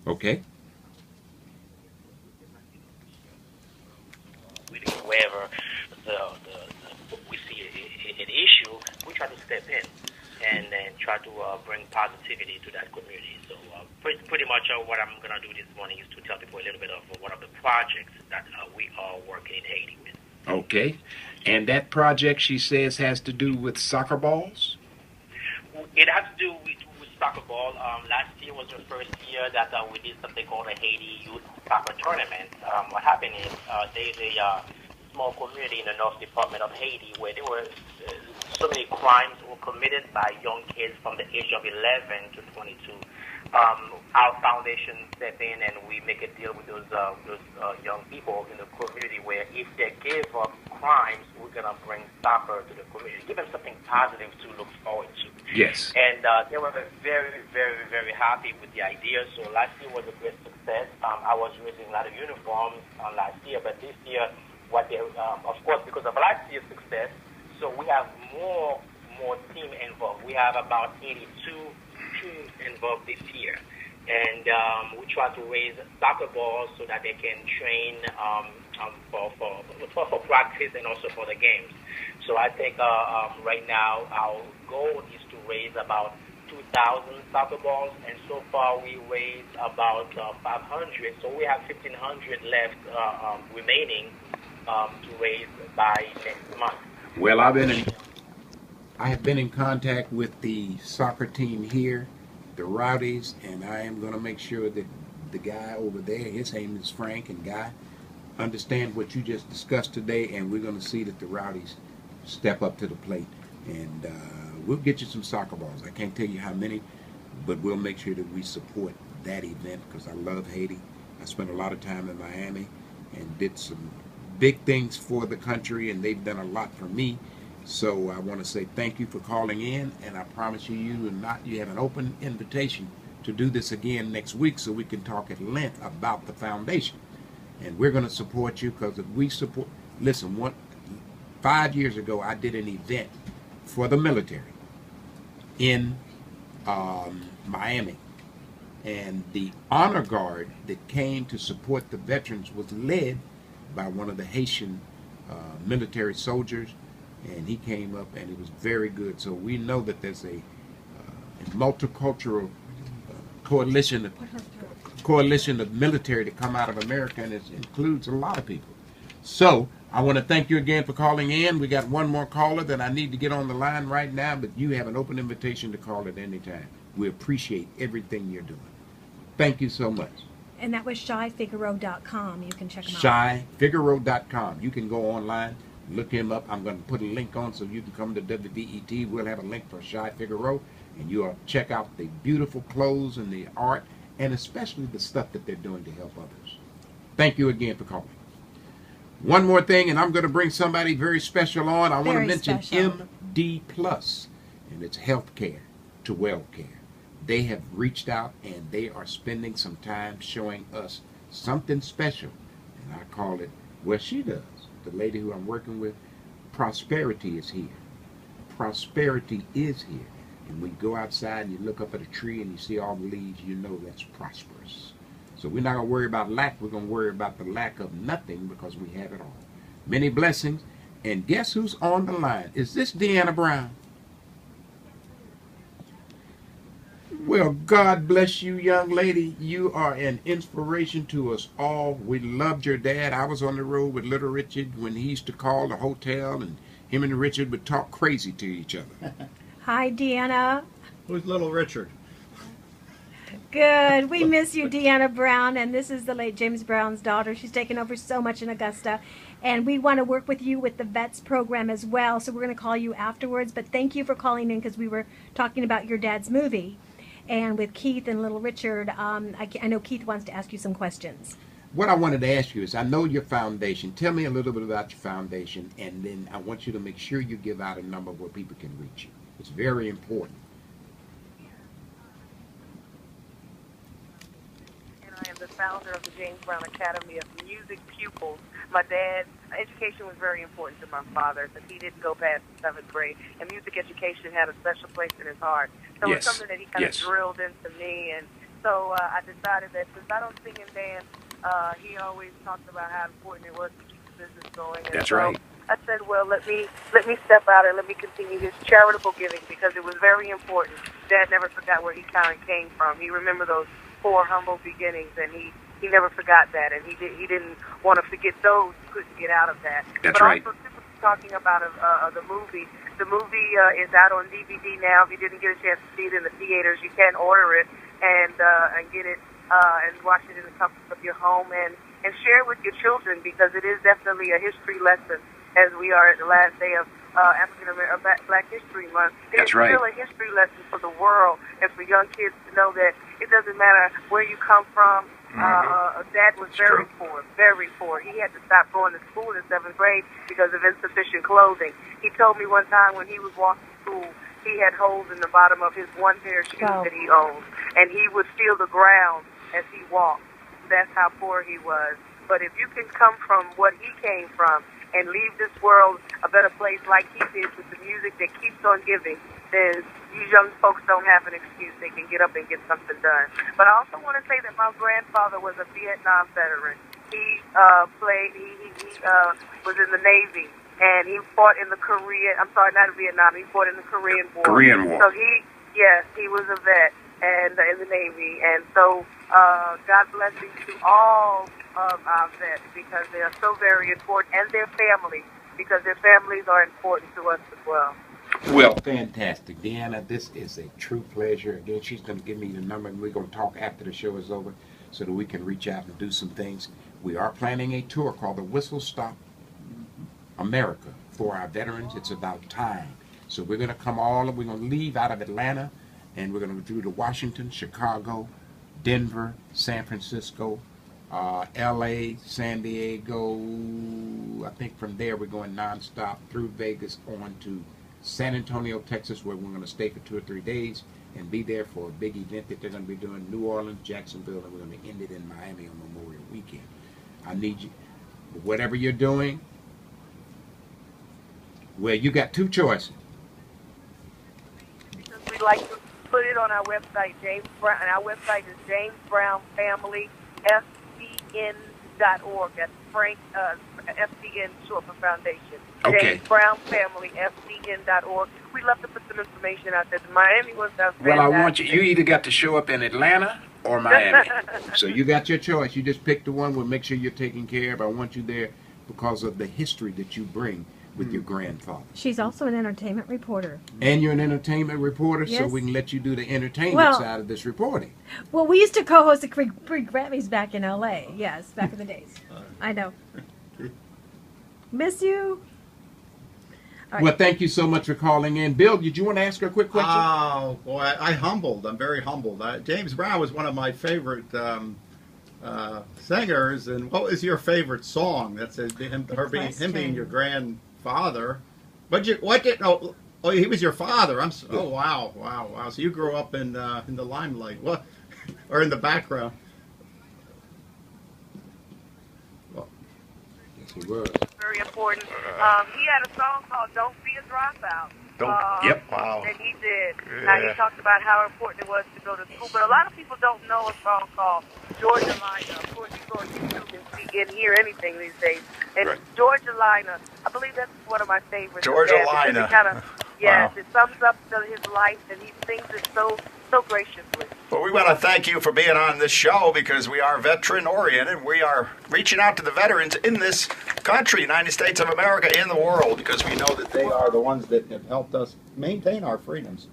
Okay. Wherever we see an issue, we try to step in and then try to bring positivity to that community. So pretty much what I'm going to do this morning is to tell people a little bit of one of the projects that we are working in Haiti with. Okay. And that project, she says, has to do with soccer balls? It has to do with soccer ball. Last year was the first year that we did something called a Haiti Youth Soccer Tournament. What happened is there's a small community in the North Department of Haiti where there were so many crimes were committed by young kids from the age of 11 to 22. Our foundation step in and we make a deal with those young people in the community where if they give up crimes, we're gonna bring soccer to the community, give them something positive to look forward to. Yes. And they were very, very, very happy with the idea. So last year was a great success. I was using a lot of uniforms last year, but this year, what they, of course, because of last year's success, so we have more team involved. We have about 82 teams involved this year, and we try to raise soccer balls so that they can train for practice and also for the games. So I think right now our goal is to raise about 2,000 soccer balls, and so far we raised about 500. So we have 1,500 left remaining to raise by next month. Well, I have been in contact with the soccer team here, the Rowdies, and I am going to make sure that the guy over there, his name is Frank, and Guy, understand what you just discussed today, and we're going to see that the Rowdies step up to the plate. And we'll get you some soccer balls. I can't tell you how many, but we'll make sure that we support that event because I love Haiti. I spent a lot of time in Miami and did some big things for the country, and they've done a lot for me. So I want to say thank you for calling in, and I promise you, you have an open invitation to do this again next week so we can talk at length about the foundation. And we're going to support you because if we support, listen, 5 years ago I did an event for the military in Miami, and the honor guard that came to support the veterans was led by one of the Haitian military soldiers, and he came up and it was very good. So we know that there's a multicultural coalition of military to come out of America, and it includes a lot of people. So I want to thank you again for calling in. We got one more caller that I need to get on the line right now, but you have an open invitation to call at any time. We appreciate everything you're doing. Thank you so much. And that was shyfigaro.com. You can check him out. Shyfigaro.com. You can go online, look him up. I'm going to put a link on so you can come to WVET. We'll have a link for Shy Figaro, and you'll check out the beautiful clothes and the art, and especially the stuff that they're doing to help others. Thank you again for calling. One more thing, and I'm going to bring somebody very special on. I want to mention MD Plus, and it's health care to well care. They have reached out, and they are spending some time showing us something special, and I call it, well, she does. The lady who I'm working with, prosperity is here. Prosperity is here. And when you go outside and you look up at a tree and you see all the leaves, you know that's prosperous. So we're not going to worry about lack. We're going to worry about the lack of nothing because we have it all. Many blessings. And guess who's on the line? Is this Deanna Brown? Well, God bless you, young lady. You are an inspiration to us all. We loved your dad. I was on the road with Little Richard when he used to call the hotel, and him and Richard would talk crazy to each other. Hi, Deanna. Who's Little Richard? Good. We miss you, Deanna Brown, and this is the late James Brown's daughter. She's taken over so much in Augusta, and we want to work with you with the VETS program as well, so we're going to call you afterwards. But thank you for calling in because we were talking about your dad's movie. And with Keith and Little Richard, I know Keith wants to ask you some questions. What I wanted to ask you is, I know your foundation. Tell me a little bit about your foundation, and then I want you to make sure you give out a number where people can reach you. It's very important. And I am the founder of the James Brown Academy of Music Pupils. My dad's education was very important to my father, because he didn't go past the 7th grade, and music education had a special place in his heart. So it's something that he kind of drilled into me, and So I decided that since I don't sing and dance, he always talked about how important it was to keep the business going. And That's so right. I said, well, let me step out and let me continue his charitable giving because it was very important. Dad never forgot where he kind of came from. He remembered those poor, humble beginnings, and he never forgot that, and he didn't want to forget those who couldn't get out of that. That's but right. Also, talking about the movie. The movie is out on DVD now. If you didn't get a chance to see it in the theaters, you can order it and get it and watch it in the comfort of your home and share it with your children because it is definitely a history lesson as we are at the last day of African American Black History Month. It's still a history lesson for the world and for young kids to know that it doesn't matter where you come from. Dad was very poor, very poor. He had to stop going to school in 7th grade because of insufficient clothing. He told me one time when he was walking to school, he had holes in the bottom of his one pair of shoes that he owned, and he would feel the ground as he walked. That's how poor he was. But if you can come from what he came from and leave this world a better place like he did with the music that keeps on giving, then you young folks don't have an excuse. They can get up and get something done. But I also want to say that my grandfather was a Vietnam veteran. He was in the Navy, and he fought in the not Vietnam, he fought in the Korean War. So he was a vet and in the Navy. And so God blessings to all of our vets because they are so very important, and their families, because their families are important to us as well. Well, fantastic. Deanna, this is a true pleasure. Again, she's going to give me the number, and we're going to talk after the show is over so that we can reach out and do some things. We are planning a tour called the Whistle Stop America for our veterans. It's about time. So we're going to we're going to leave out of Atlanta, and we're going to go to Washington, Chicago, Denver, San Francisco, L.A., San Diego. I think from there we're going nonstop through Vegas on to San Antonio, Texas, where we're going to stay for 2 or 3 days and be there for a big event that they're going to be doing in New Orleans, Jacksonville, and we're going to end it in Miami on Memorial Weekend. I need you, whatever you're doing, well, you got 2 choices. Because we like to put it on our website, James Brown, and our website is jamesbrownfamilyfcn.org. That's Frank, FCN short for Foundation. Okay. James Brown Family, FCN.org. We love to put some information out there. The Miami ones are fantastic. Well, I want you either got to show up in Atlanta or Miami. So you got your choice. You just pick the one. We'll make sure you're taken care of. I want you there because of the history that you bring with your grandfather. She's also an entertainment reporter. And you're an entertainment reporter, so Yes. we can let you do the entertainment side of this reporting. Well, we used to co-host the pre-Grammys back in L.A. Yes, back in the days. I know. Miss you. All right. Well, thank you so much for calling in. Bill, did you want to ask her a quick question? Oh, boy, I'm very humbled. James Brown was one of my favorite singers. And what was your favorite song? That's him being your grandfather. He was your father. Oh, wow. So you grew up in the limelight. What? Or in the background. Yes, he was. Very important. He had a song called "Don't Be a Dropout." Wow. And he did. Now he talked about how important it was to go to school, but a lot of people don't know a song called "Georgia Liner." Of course, you go on YouTube and hear anything these days. And Georgia Liner, I believe that's one of my favorites. Georgia Liner. Yes, it sums up his life, and he sings it so graciously. Well, we want to thank you for being on this show because we are veteran-oriented. We are reaching out to the veterans in this country, United States of America, in the world, because we know that they are the ones that have helped us maintain our freedoms.